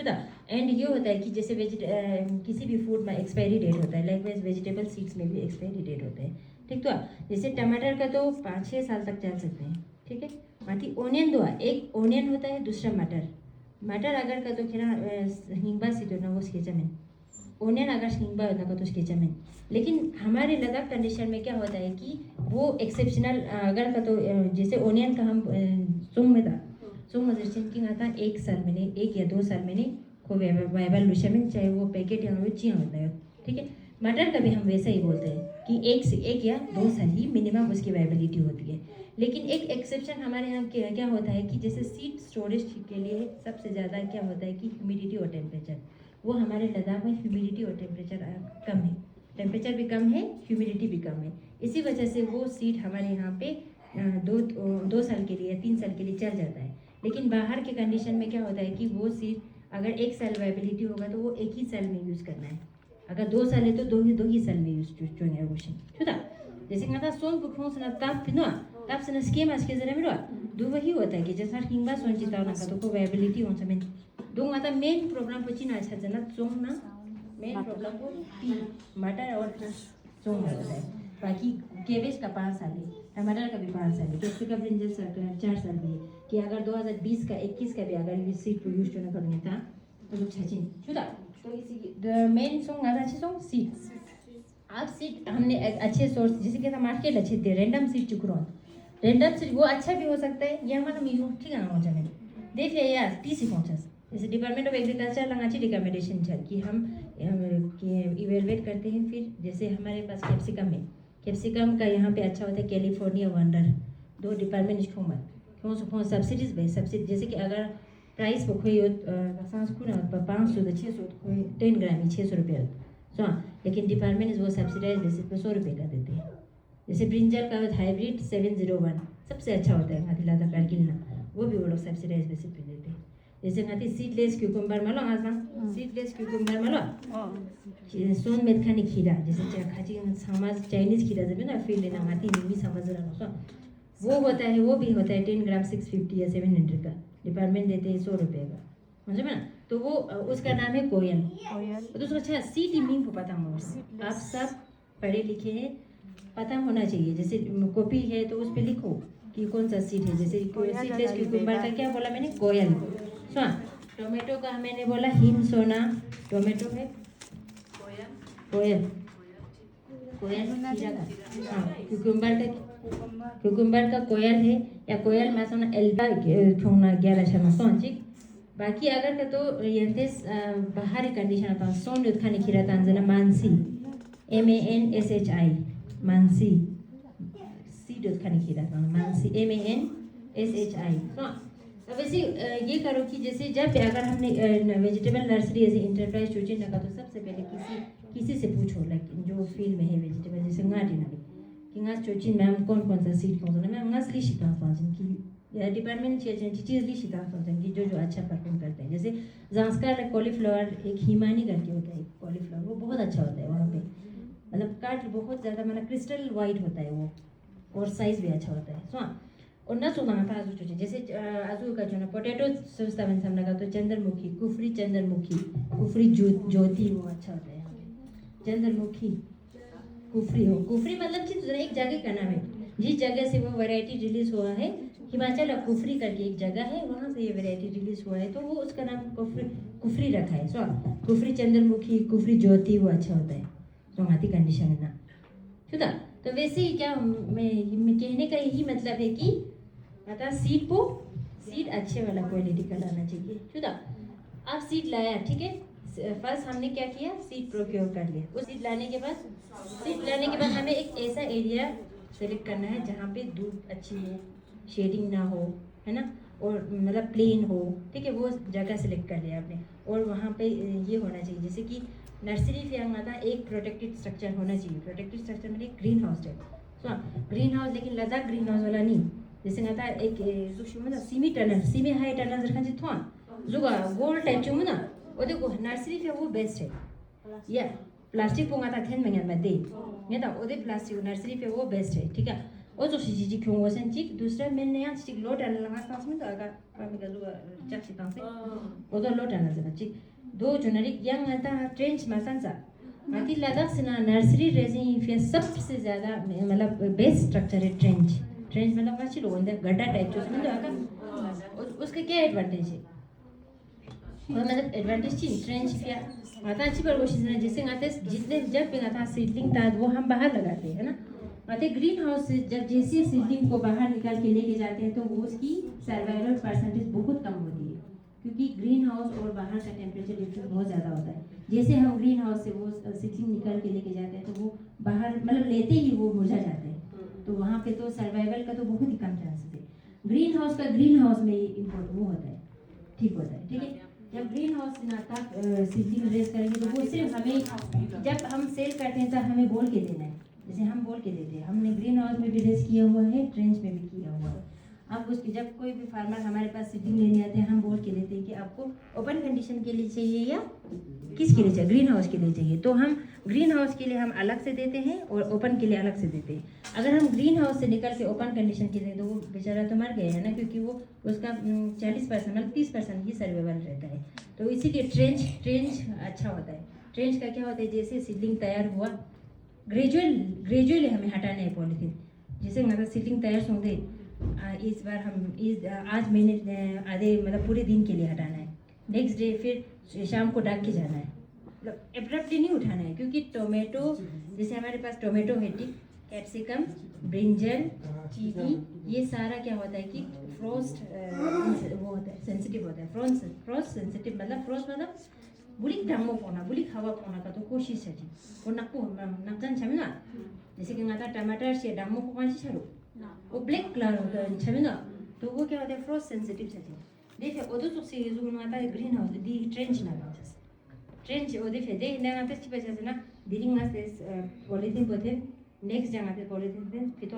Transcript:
शुदा। एंड ये होता है कि जैसे किसी भी फूड में एक्सपायरी डेट होता है, लाइक वाइज वेजिटेबल सीड्स में भी एक्सपायरी डेट होते हैं, ठीक। तो जैसे टमाटर का तो 5-6 साल तक चल सकते हैं, ठीक है। बाकी ओनियन दो, एक ओनियन होता है, दूसरा मटर। मटर अगर का तो खेना हिंगबा सी तो ना वो स्केचमें, ओनियन अगर हिंगबा होता का तो स्केचमें। लेकिन हमारे लद्दाख कंडीशन में क्या होता है कि वो एक्सेप्शनल अगर का तो जैसे ओनियन का हम सुंग में था, सुंग मजरचिन की आता 1 साल में नहीं, 1 या 2 साल में नहीं को वाइबल लुशमिन, चाहे वो पैकेट या वो चिया होता है, ठीक है। मटर का भी हम वैसा ही बोलते हैं कि 1 या 2 साल ही मिनिमम उसकी वाइबिलिटी होती है। लेकिन एक एक्सेप्शन हमारे यहाँ क्या होता है कि जैसे सीड स्टोरेज के लिए सबसे ज़्यादा क्या होता है कि ह्यूमिडिटी और टेम्परेचर। वो हमारे लद्दाख में ह्यूमिडिटी और टेम्परेचर कम है, टेम्परेचर भी कम है, ह्यूमिडिटी भी कम है। इसी वजह से वो सीड हमारे यहाँ पे 2 साल के लिए या 3 साल के लिए चल जाता है। लेकिन बाहर के कंडीशन में क्या होता है कि वो सीड अगर 1 साल वाइबिलिटी होगा तो वो 1 ही साल में यूज़ करना है, अगर 2 साल है तो दो ही साल में यूज़ चुनेंगे क्वेश्चन छुदा। जैसे कहता सोन बुखों से ना ताप पिनो ताप से ना स्कीम आज के जरा मिलो दो वही होता है कि जैसा हिंगबा सोन चिताव ना तो को वाइबिलिटी हो समें दो आता मेन प्रोग्राम को चिना अच्छा जना सोंग ना मेन प्रोग्राम को मटर और सोंग होता है। बाकी केबेज का 5 साल है, टमाटर का भी 5 साल है, कैप्सिकम ब्रिंजल 4 साल है। कि अगर 2020 का 21 का भी अगर ये सीड प्रोड्यूस करना करने था तो छचिन छुदा। तो इसी द मेन सॉन्ग आधा अच्छे सॉन्ग सीड्स। आप सीड हमने अच्छे सोर्स जैसे कि मार्केट अच्छे थे, रैंडम सीड चुकरो, रैंडम सीड वो अच्छा भी हो सकता है, ये हमारा मीनू ठीक है हो जाने देख ले यार 30 पहुंचस। जैसे डिपार्टमेंट ऑफ एग्रीकल्चर लगा अच्छी रिकमेंडेशन चल कि हम इवेलुएट करते हैं। फिर जैसे हमारे पास कैप्सिकम है, कैप्सिकम का यहाँ पे अच्छा होता है कैलिफोर्निया वंडर, 2 डिपार्टमेंट इसको मत क्यों सब्सिडीज भाई सब्सिडी जैसे कि अगर प्राइस को कोई सांस खुना 500 से 600 कोई 10 ग्राम 600 रुपये सो हाँ। लेकिन डिपार्टमेंट वो सब्सिडाइज बेसिस पे 100 रुपये का देते हैं। जैसे ब्रिंजल का हाइब्रिड 701 सबसे अच्छा होता है हाथी लादा कारगिलना, वो भी वो लोग सब्सिडाइज बेसिस पे देते हैं। जैसे हाथी सीडलेस क्यूकम्बर मालो आज सीडलेस क्यूकम्बर मालो सोन मेथ खाने खीरा जैसे खाची समाज चाइनीज खीरा जब ना फील्ड लेना हाथी भी समझ रहा सो वो होता है, वो भी होता है 10 ग्राम 650 या 700 का, डिपार्टमेंट देते हैं 100 रुपये का, समझे ना। तो वो उसका नाम है कोयल। तो दोस्तों अच्छा सीड मीन को पता होगा, आप सब पढ़े लिखे हैं, पता होना चाहिए। जैसे कॉपी है तो उस पर लिखो कि कौन सा सीड है। जैसे सीडलेस क्यूकम्बर का क्या बोला मैंने, कोयल। सो टोमेटो का मैंने बोला हिम सोना, टोमेटो है कोयल, कोयल खीरा का हाँ, क्यूकम्बर का कोयल है या कोयल में सोना एल्बा थोंना 11 शर्मा सोंचिक। बाकी अगर का तो यंतेस बाहरी कंडीशन आता सोन युद्ध खाने खीरा तांजना मानसी MANSHI मानसी सीड युद्ध खाने खीरा तांजना मानसी MANSHI। तो वैसे ये करो कि जैसे जब अगर हमने वेजिटेबल नर्सरी एज इंटरप्राइज चूजे लगा तो सबसे पहले किसी से पूछो लाइक जो फील्ड में है वेजिटेबल, जैसे गाड़ी ना कि गास चोचिन मैम कौन सा सीड कौन सा मैम गास ली शिता सोचन की डिपार्टमेंट चीज़ ली शिता सोचन की जो अच्छा परफॉर्म करते हैं। जैसे जांस्कार कॉलीफ्लावर एक हिमानी करके होता है कॉलीफ्लावर, वो बहुत अच्छा होता है वहाँ पे, मतलब काट बहुत ज़्यादा मतलब क्रिस्टल वाइट होता है वो और साइज़ भी अच्छा होता है। सो और ना सुना था आजू चोचे जैसे आजू का जो ना पोटैटो सोचता मैंने सामने का तो चंद्रमुखी कुफरी चंद्रमुखी कुफरी ज्योति वो अच्छा होता है चंद्रमुखी कुफरी हो, कुफरी मतलब कि एक जगह का नाम है, जिस जगह से वो वैरायटी रिलीज हुआ है हिमाचल कुफरी करके एक जगह है, वहाँ से ये वैरायटी रिलीज हुआ है तो वो उसका नाम कुफरी रखा है। सो कुफरी चंद्रमुखी कुफरी ज्योति वो अच्छा होता है तो हाथी कंडीशन है ना शुदा। तो वैसे ही क्या मैं कहने का यही मतलब है कि मतलब सीड अच्छे वाला क्वालिटी का लाना चाहिए शुदा। आप सीड लाया ठीक है, फर्स्ट हमने क्या किया सीड प्रोक्योर कर लिया, वो सीड लाने के बाद हमें एक ऐसा एरिया सेलेक्ट करना है जहाँ पे धूप अच्छी हो, शेडिंग ना हो, है ना, और मतलब प्लेन हो, ठीक है, वो जगह सेलेक्ट कर लिया आपने। और वहाँ पे ये होना चाहिए जैसे कि नर्सरी पे आता एक प्रोटेक्टेड स्ट्रक्चर होना चाहिए, प्रोटेक्टेड स्ट्रक्चर मतलब green house type. So green house लेकिन लद्दाख ग्रीन हाउस वाला नहीं, जैसे आता एक मतलब सीमी हाई टनल जर खांची थोड़ा जुगा गोल टाइप चुम ना वो देखो नर्सरी पे वो बेस्ट है या प्लास्टिक पोंगा था थेन में दे नहीं था ओदे प्लास्टिक नर्सरी पे वो बेस्ट है ठीक है। ओजो सी क्यों वसन चिक दूसरा मैंने यहाँ चिक लोड आने लगा सांस में तो आगा पापी का जो चक चिक सांसे ओजो लोड आने लगा चिक दो जनरिक यंग आता ट्रेंच मसांसा माती लद्दाख से ना नर्सरी रेजिंग फिर सबसे ज़्यादा मतलब बेस्ट स्ट्रक्चर है ट्रेंच ट्रेंच मतलब वाची लोगों ने गड्ढा टाइप जो समझो आगा उसका क्या एडवांटेज है और मतलब एडवांटेज चीज ट्रेंच क्या माता अच्छी पर कोशिश ना जैसे आते जितने जब भी आता सीडलिंग था वो हम बाहर लगाते हैं ना आते ग्रीन हाउस से जब जैसे सीडलिंग को बाहर निकाल के लेके जाते हैं तो वो उसकी सर्वाइवल परसेंटेज बहुत कम होती है क्योंकि ग्रीन हाउस और बाहर का टेम्परेचर डिफरेंस बहुत ज़्यादा होता है जैसे हम ग्रीन हाउस से वो सीडलिंग निकाल के लेके जाते हैं तो वो बाहर मतलब लेते ही वो मुरझा जाते हैं तो वहाँ पे तो सर्वाइवल का तो बहुत ही कम चांसेस है ग्रीन हाउस का ग्रीन हाउस में इम्पोर्ट वो होता है ठीक होता है ठीक है जब ग्रीन हाउस नाता सीडलिंग रेस करेंगे तो वो सिर्फ हमें जब हम सेल करते हैं तब हमें बोल के देना है जैसे हम बोल के देते हैं हमने ग्रीन हाउस में भी रेस किया हुआ है ट्रेंच में भी किया हुआ है अब उसकी जब कोई भी फार्मर हमारे पास सीडलिंग लेने आते हैं हम बोल के देते हैं कि आपको ओपन कंडीशन के लिए चाहिए या किसके लिए चाहिए ग्रीन हाउस के लिए चाहिए तो हम ग्रीन हाउस के लिए हम अलग से देते हैं और ओपन के लिए अलग से देते हैं अगर हम ग्रीन हाउस से निकल के ओपन कंडीशन के लिए तो वो बेचारा तो मर गया है ना क्योंकि वो उसका 40% मतलब 30% ही सर्वाइवल रहता है तो इसीलिए ट्रेंच अच्छा होता है ट्रेंच का क्या होता है जैसे सीडलिंग तैयार हुआ ग्रेजुअली हमें हटाना है पॉलीथीन जैसे मतलब सीडलिंग तैयार होंगे इस बार हम आज महीने आधे मतलब पूरे दिन के लिए हटाना है नेक्स्ट डे फिर शाम को डाक के जाना है मतलब एब्रप्टली नहीं उठाना है क्योंकि टोमेटो जैसे हमारे पास टोमेटो है ठीक कैप्सिकम ब्रिंजल चीनी ये सारा क्या होता है कि फ्रोस्ट वो होता है सेंसिटिव होता है फ्रोस्ट सेंसिटिव मतलब फ्रोस्ट मतलब बुलिक डामो पोना बुलिक हवा पोना का तो कोशिश है जी वो नक्को नक्कन छमिना जैसे कि माता टमाटर से डामो को कौन सी छाड़ो वो ब्लैक कलर होता है छमिना तो वो क्या होता है फ्रोस्ट सेंसिटिव है देखिए वो तो से जो माता ग्रीन हाउस दी ट्रेंच ना ट्रेंच वो देखिए दे ना पे चिपे ना दिलिंग ना से पॉलीथीन पोते नेक्स्ट जगह पे पॉलीथीन पे फिर तो